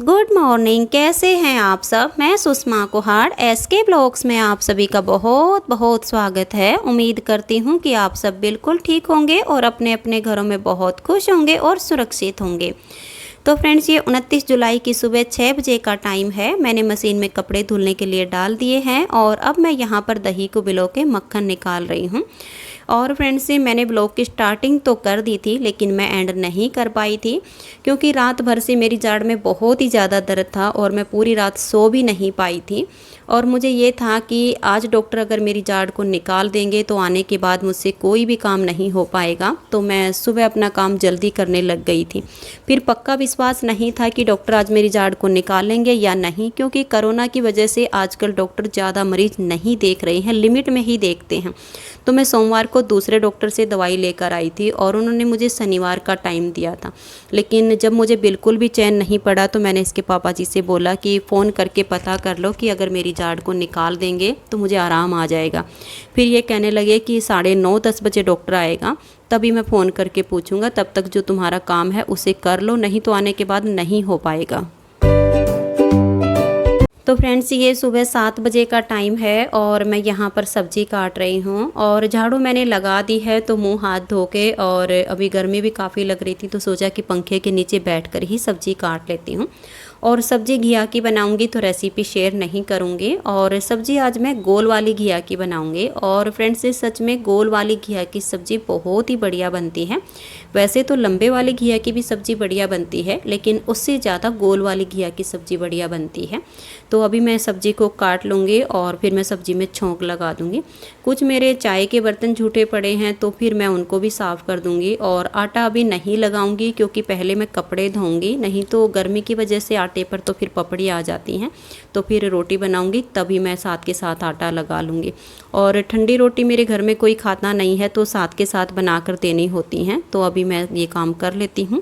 Good morning. कैसे हैं आप सब। मैं सुषमा कुहाड़ एसके ब्लॉग्स में आप सभी का बहुत बहुत स्वागत है। उम्मीद करती हूँ कि आप सब बिल्कुल ठीक होंगे और अपने अपने घरों में बहुत खुश होंगे और सुरक्षित होंगे। तो फ्रेंड्स, ये 29 जुलाई की सुबह 6 बजे का टाइम है। मैंने मशीन में कपड़े धुलने के लिए डाल दिए हैं और अब मैं यहाँ पर दही को भिगो के मक्खन निकाल रही हूँ। और फ्रेंड्स, मैंने ब्लॉग की स्टार्टिंग तो कर दी थी लेकिन मैं एंड नहीं कर पाई थी क्योंकि रात भर से मेरी जाड़ में बहुत ही ज़्यादा दर्द था और मैं पूरी रात सो भी नहीं पाई थी। और मुझे ये था कि आज डॉक्टर अगर मेरी जाड़ को निकाल देंगे तो आने के बाद मुझसे कोई भी काम नहीं हो पाएगा। तो मैं सुबह अपना काम जल्दी करने लग गई थी। फिर पक्का विश्वास नहीं था कि डॉक्टर आज मेरी जाड़ को निकालेंगे या नहीं, क्योंकि कोरोना की वजह से आजकल डॉक्टर ज़्यादा मरीज नहीं देख रहे हैं, लिमिट में ही देखते हैं। तो मैं सोमवार को दूसरे डॉक्टर से दवाई लेकर आई थी और उन्होंने मुझे शनिवार का टाइम दिया था। लेकिन जब मुझे बिल्कुल भी चैन नहीं पड़ा तो मैंने इसके पापा जी से बोला कि फ़ोन करके पता कर लो कि अगर मेरी जाड़ को निकाल देंगे तो मुझे आराम आ जाएगा। फिर ये कहने लगे कि 9:30-10 बजे डॉक्टर आएगा, तभी मैं फ़ोन करके पूछूंगा, तब तक जो तुम्हारा काम है उसे कर लो, नहीं तो आने के बाद नहीं हो पाएगा। तो फ्रेंड्स, ये सुबह 7 बजे का टाइम है और मैं यहाँ पर सब्ज़ी काट रही हूँ और झाड़ू मैंने लगा दी है। तो मुंह हाथ धो के, और अभी गर्मी भी काफ़ी लग रही थी तो सोचा कि पंखे के नीचे बैठकर ही सब्ज़ी काट लेती हूँ। और सब्ज़ी घिया की बनाऊंगी तो रेसिपी शेयर नहीं करूँगी। और सब्ज़ी आज मैं गोल वाली घिया की बनाऊंगी। और फ्रेंड्स, सच में गोल वाली घिया की सब्ज़ी बहुत ही बढ़िया बनती है। वैसे तो लंबे वाली घिया की भी सब्ज़ी बढ़िया बनती है, लेकिन उससे ज़्यादा गोल वाली घिया की सब्ज़ी बढ़िया बनती है। तो अभी मैं सब्ज़ी को काट लूँगी और फिर मैं सब्ज़ी में छौंक लगा दूँगी। कुछ मेरे चाय के बर्तन झूठे पड़े हैं तो फिर मैं उनको भी साफ़ कर दूँगी। और आटा अभी नहीं लगाऊँगी क्योंकि पहले मैं कपड़े धोऊँगी, नहीं तो गर्मी की वजह से आटे पर तो फिर पपड़ी आ जाती हैं। तो फिर रोटी बनाऊँगी तभी मैं साथ के साथ आटा लगा लूँगी। और ठंडी रोटी मेरे घर में कोई खाता नहीं है तो साथ के साथ बना कर देनी होती हैं। तो अभी मैं ये काम कर लेती हूँ।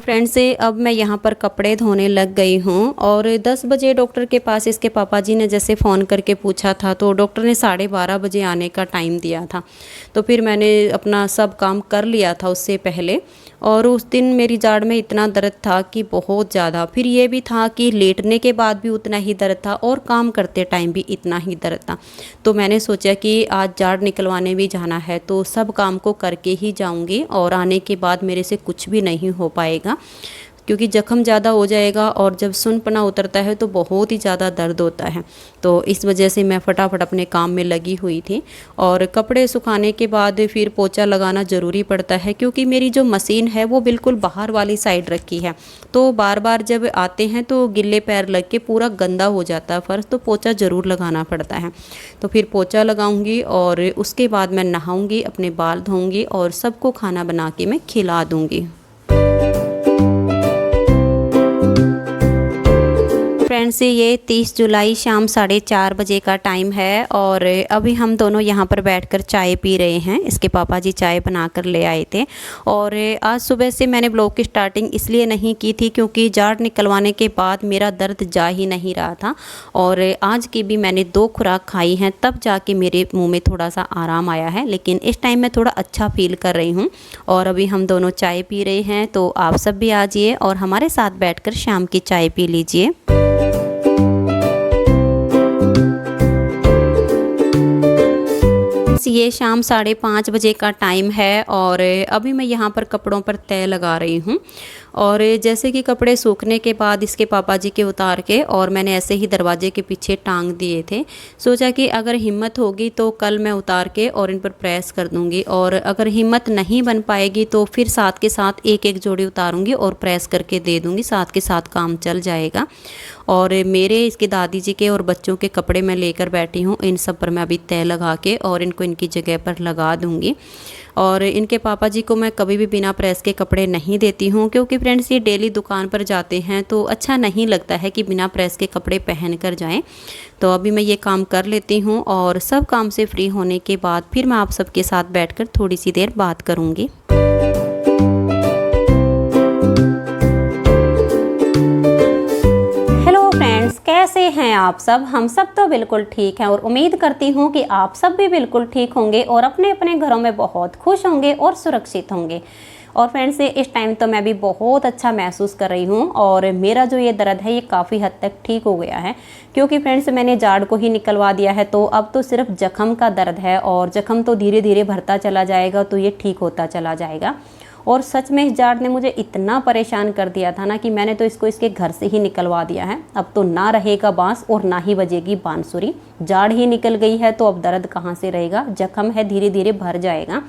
फ्रेंड्स, अब मैं यहाँ पर कपड़े धोने लग गई हूँ। और 10 बजे डॉक्टर के पास इसके पापा जी ने जैसे फ़ोन करके पूछा था तो डॉक्टर ने 12:30 बजे आने का टाइम दिया था। तो फिर मैंने अपना सब काम कर लिया था उससे पहले। और उस दिन मेरी जाड़ में इतना दर्द था कि बहुत ज़्यादा। फिर ये भी था कि लेटने के बाद भी उतना ही दर्द था और काम करते टाइम भी इतना ही दर्द था। तो मैंने सोचा कि आज जाड़ निकलवाने भी जाना है तो सब काम को करके ही जाऊंगी और आने के बाद मेरे से कुछ भी नहीं हो पाएगा, क्योंकि जख्म ज़्यादा हो जाएगा और जब सुनपना उतरता है तो बहुत ही ज़्यादा दर्द होता है। तो इस वजह से मैं फटाफट अपने काम में लगी हुई थी। और कपड़े सुखाने के बाद फिर पोछा लगाना ज़रूरी पड़ता है, क्योंकि मेरी जो मशीन है वो बिल्कुल बाहर वाली साइड रखी है। तो बार बार जब आते हैं तो गिल्ले पैर लग के पूरा गंदा हो जाता है फर्श, तो पोछा ज़रूर लगाना पड़ता है। तो फिर पोछा लगाऊंगी और उसके बाद मैं नहाऊंगी, अपने बाल धोऊंगी और सबको खाना बना के मैं खिला दूँगी। फ्रेंड्स, ये 30 जुलाई शाम 4:30 बजे का टाइम है और अभी हम दोनों यहाँ पर बैठकर चाय पी रहे हैं। इसके पापा जी चाय बनाकर ले आए थे। और आज सुबह से मैंने ब्लॉग की स्टार्टिंग इसलिए नहीं की थी क्योंकि जाड़ निकलवाने के बाद मेरा दर्द जा ही नहीं रहा था। और आज की भी मैंने 2 खुराक खाई हैं तब जाके मेरे मुँह में थोड़ा सा आराम आया है, लेकिन इस टाइम मैं थोड़ा अच्छा फील कर रही हूँ। और अभी हम दोनों चाय पी रहे हैं, तो आप सब भी आ जाइए और हमारे साथ बैठकर शाम की चाय पी लीजिए। ये शाम 5:30 बजे का टाइम है और अभी मैं यहाँ पर कपड़ों पर तय लगा रही हूँ। और जैसे कि कपड़े सूखने के बाद इसके पापा जी के उतार के और मैंने ऐसे ही दरवाजे के पीछे टांग दिए थे। सोचा कि अगर हिम्मत होगी तो कल मैं उतार के और इन पर प्रेस कर दूंगी, और अगर हिम्मत नहीं बन पाएगी तो फिर साथ के साथ एक एक जोड़ी उतारूंगी और प्रेस करके दे दूंगी, साथ के साथ काम चल जाएगा। और मेरे, इसके दादी जी के और बच्चों के कपड़े मैं लेकर बैठी हूँ, इन सब पर मैं अभी तय लगा के और इनको इनकी जगह पर लगा दूंगी। और इनके पापा जी को मैं कभी भी बिना प्रेस के कपड़े नहीं देती हूँ, क्योंकि फ्रेंड्स ये डेली दुकान पर जाते हैं तो अच्छा नहीं लगता है कि बिना प्रेस के कपड़े पहन कर जाएं। तो अभी मैं ये काम कर लेती हूँ और सब काम से फ्री होने के बाद फिर मैं आप सबके साथ बैठकर थोड़ी सी देर बात करूँगी। कैसे हैं आप सब। हम सब तो बिल्कुल ठीक हैं और उम्मीद करती हूँ कि आप सब भी बिल्कुल ठीक होंगे और अपने अपने घरों में बहुत खुश होंगे और सुरक्षित होंगे। और फ्रेंड्स इस टाइम तो मैं भी बहुत अच्छा महसूस कर रही हूँ और मेरा जो ये दर्द है ये काफ़ी हद तक ठीक हो गया है, क्योंकि फ्रेंड्स मैंने जाड़ को ही निकलवा दिया है। तो अब तो सिर्फ जख्म का दर्द है और जख्म तो धीरे धीरे भरता चला जाएगा, तो ये ठीक होता चला जाएगा। और सच में इस जाड़ ने मुझे इतना परेशान कर दिया था ना कि मैंने तो इसको इसके घर से ही निकलवा दिया है। अब तो ना रहेगा बांस और ना ही बजेगी बांसुरी। जाड़ ही निकल गई है तो अब दर्द कहाँ से रहेगा, जख्म है धीरे धीरे भर जाएगा।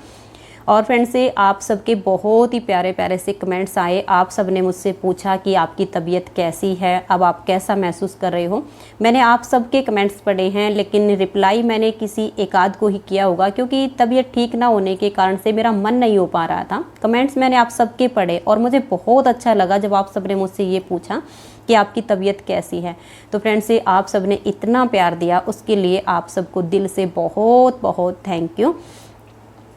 और फ्रेंड्स से आप सबके बहुत ही प्यारे प्यारे से कमेंट्स आए। आप सब ने मुझसे पूछा कि आपकी तबीयत कैसी है, अब आप कैसा महसूस कर रहे हो। मैंने आप सबके कमेंट्स पढ़े हैं, लेकिन रिप्लाई मैंने किसी एक आध को ही किया होगा, क्योंकि तबीयत ठीक ना होने के कारण से मेरा मन नहीं हो पा रहा था। कमेंट्स मैंने आप सबके पढ़े और मुझे बहुत अच्छा लगा जब आप सब ने मुझसे ये पूछा कि आपकी तबीयत कैसी है। तो फ्रेंड्स से आप सब ने इतना प्यार दिया, उसके लिए आप सबको दिल से बहुत बहुत थैंक यू।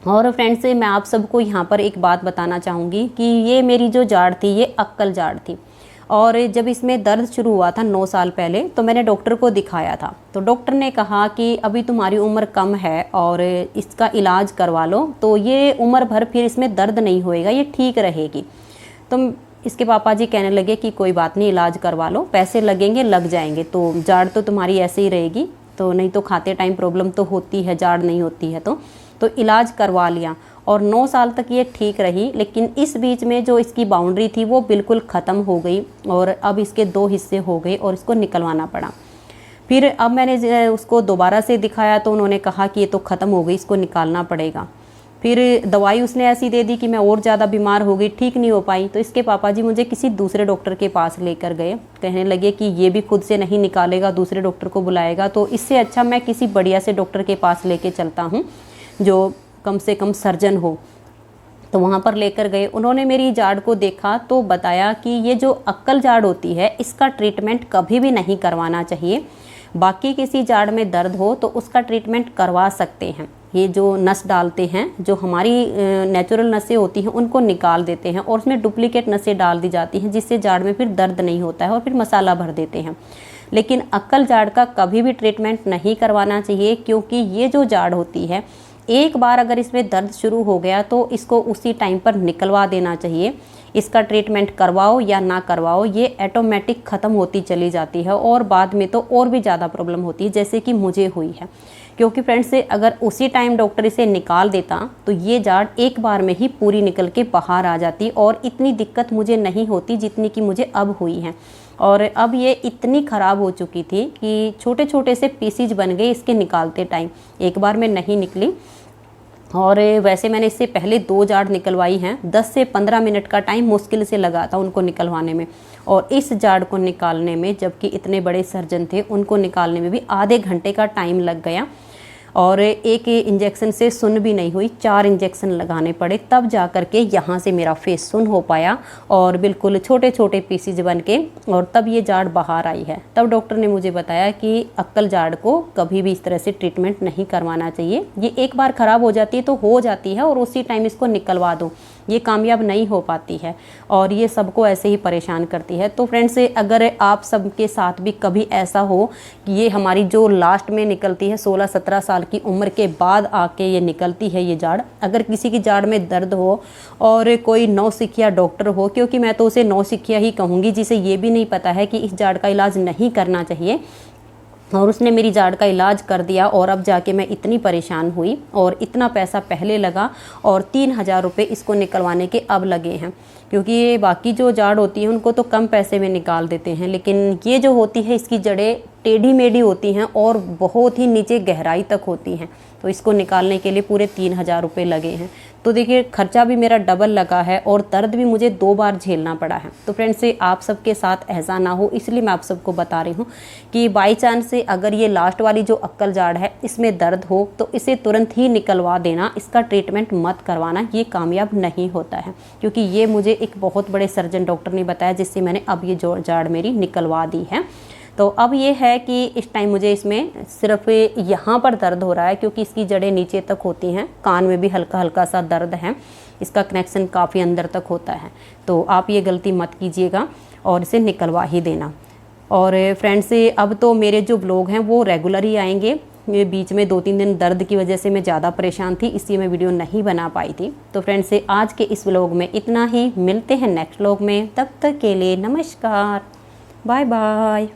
और फ्रेंड्स से मैं आप सबको यहाँ पर एक बात बताना चाहूँगी कि ये मेरी जो जाड़ थी ये अक्कल जाड़ थी। और जब इसमें दर्द शुरू हुआ था 9 साल पहले, तो मैंने डॉक्टर को दिखाया था। तो डॉक्टर ने कहा कि अभी तुम्हारी उम्र कम है और इसका इलाज करवा लो, तो ये उम्र भर फिर इसमें दर्द नहीं होएगा, ये ठीक रहेगी। तो इसके पापा जी कहने लगे कि कोई बात नहीं, इलाज करवा लो, पैसे लगेंगे लग जाएंगे, तो जाड़ तो तुम्हारी ऐसे ही रहेगी, तो नहीं तो खाते टाइम प्रॉब्लम तो होती है, जाड़ नहीं होती है। तो इलाज करवा लिया और 9 साल तक ये ठीक रही। लेकिन इस बीच में जो इसकी बाउंड्री थी वो बिल्कुल ख़त्म हो गई और अब इसके 2 हिस्से हो गए और इसको निकलवाना पड़ा। फिर अब मैंने उसको दोबारा से दिखाया तो उन्होंने कहा कि ये तो ख़त्म हो गई, इसको निकालना पड़ेगा। फिर दवाई उसने ऐसी दे दी कि मैं और ज़्यादा बीमार हो गई, ठीक नहीं हो पाई। तो इसके पापा जी मुझे किसी दूसरे डॉक्टर के पास लेकर गए। कहने लगे कि ये भी खुद से नहीं निकालेगा, दूसरे डॉक्टर को बुलाएगा, तो इससे अच्छा मैं किसी बढ़िया से डॉक्टर के पास लेके चलता हूँ जो कम से कम सर्जन हो। तो वहाँ पर लेकर गए, उन्होंने मेरी जाड़ को देखा तो बताया कि ये जो अक्कल जाड़ होती है इसका ट्रीटमेंट कभी भी नहीं करवाना चाहिए। बाकी किसी जाड़ में दर्द हो तो उसका ट्रीटमेंट करवा सकते हैं। ये जो नस डालते हैं, जो हमारी नेचुरल नसें होती हैं उनको निकाल देते हैं और उसमें डुप्लीकेट नसें डाल दी जाती हैं, जिससे जाड़ में फिर दर्द नहीं होता है और फिर मसाला भर देते हैं। लेकिन अक्कल जाड़ का कभी भी ट्रीटमेंट नहीं करवाना चाहिए, क्योंकि ये जो जाड़ होती है एक बार अगर इसमें दर्द शुरू हो गया तो इसको उसी टाइम पर निकलवा देना चाहिए। इसका ट्रीटमेंट करवाओ या ना करवाओ, ये ऑटोमेटिक ख़त्म होती चली जाती है और बाद में तो और भी ज़्यादा प्रॉब्लम होती है, जैसे कि मुझे हुई है। क्योंकि फ्रेंड्स से अगर उसी टाइम डॉक्टर इसे निकाल देता तो ये जाड़ एक बार में ही पूरी निकल के बाहर आ जाती और इतनी दिक्कत मुझे नहीं होती जितनी कि मुझे अब हुई है। और अब ये इतनी ख़राब हो चुकी थी कि छोटे छोटे से पीसीज बन गए इसके निकालते टाइम, एक बार में नहीं निकली। और वैसे मैंने इससे पहले 2 जाड़ निकलवाई हैं, 10 से 15 मिनट का टाइम मुश्किल से लगा था उनको निकलवाने में। और इस जाड़ को निकालने में, जबकि इतने बड़े सर्जन थे, उनको निकालने में भी आधे घंटे का टाइम लग गया। और एक इंजेक्शन से सुन भी नहीं हुई, 4 इंजेक्शन लगाने पड़े, तब जा कर के यहाँ से मेरा फेस सुन हो पाया और बिल्कुल छोटे छोटे पीसीज बन के, और तब ये जाड़ बाहर आई है। तब डॉक्टर ने मुझे बताया कि अक्कल जाड़ को कभी भी इस तरह से ट्रीटमेंट नहीं करवाना चाहिए। ये एक बार ख़राब हो जाती है तो हो जाती है और उसी टाइम इसको निकलवा दो, ये कामयाब नहीं हो पाती है और ये सबको ऐसे ही परेशान करती है। तो फ्रेंड्स अगर आप सबके साथ भी कभी ऐसा हो कि ये हमारी जो लास्ट में निकलती है 16-17 साल की उम्र के बाद आके ये निकलती है ये जाड़, अगर किसी की जाड़ में दर्द हो और कोई नौसिखिया डॉक्टर हो, क्योंकि मैं तो उसे नौसिखिया ही कहूँगी, जिसे ये भी नहीं पता है कि इस जाड़ का इलाज नहीं करना चाहिए, और उसने मेरी जाड़ का इलाज कर दिया और अब जाके मैं इतनी परेशान हुई और इतना पैसा पहले लगा और 3000 रुपये इसको निकलवाने के अब लगे हैं। क्योंकि ये बाकी जो जाड़ होती है उनको तो कम पैसे में निकाल देते हैं, लेकिन ये जो होती है इसकी जड़ें टेढ़ी मेढ़ी होती हैं और बहुत ही नीचे गहराई तक होती हैं, तो इसको निकालने के लिए पूरे 3000 रुपये लगे हैं। तो देखिए खर्चा भी मेरा डबल लगा है और दर्द भी मुझे 2 बार झेलना पड़ा है। तो फ्रेंड्स आप सबके साथ ऐसा ना हो, इसलिए मैं आप सबको बता रही हूँ कि बाई चांस से अगर ये लास्ट वाली जो अक्कल जाड़ है इसमें दर्द हो तो इसे तुरंत ही निकलवा देना, इसका ट्रीटमेंट मत करवाना, ये कामयाब नहीं होता है। क्योंकि ये मुझे एक बहुत बड़े सर्जन डॉक्टर ने बताया, जिससे मैंने अब ये जो जाड़ मेरी निकलवा दी है। तो अब ये है कि इस टाइम मुझे इसमें सिर्फ यहाँ पर दर्द हो रहा है, क्योंकि इसकी जड़ें नीचे तक होती हैं, कान में भी हल्का हल्का सा दर्द है, इसका कनेक्शन काफ़ी अंदर तक होता है। तो आप ये गलती मत कीजिएगा और इसे निकलवा ही देना। और फ्रेंड्स अब तो मेरे जो व्लॉग हैं वो रेगुलर ही आएंगे। ये बीच में 2-3 दिन दर्द की वजह से मैं ज़्यादा परेशान थी, इसलिए मैं वीडियो नहीं बना पाई थी। तो फ्रेंड्स आज के इस व्लॉग में इतना ही, मिलते हैं नेक्स्ट व्लॉग में, तब तक के लिए नमस्कार, बाय बाय।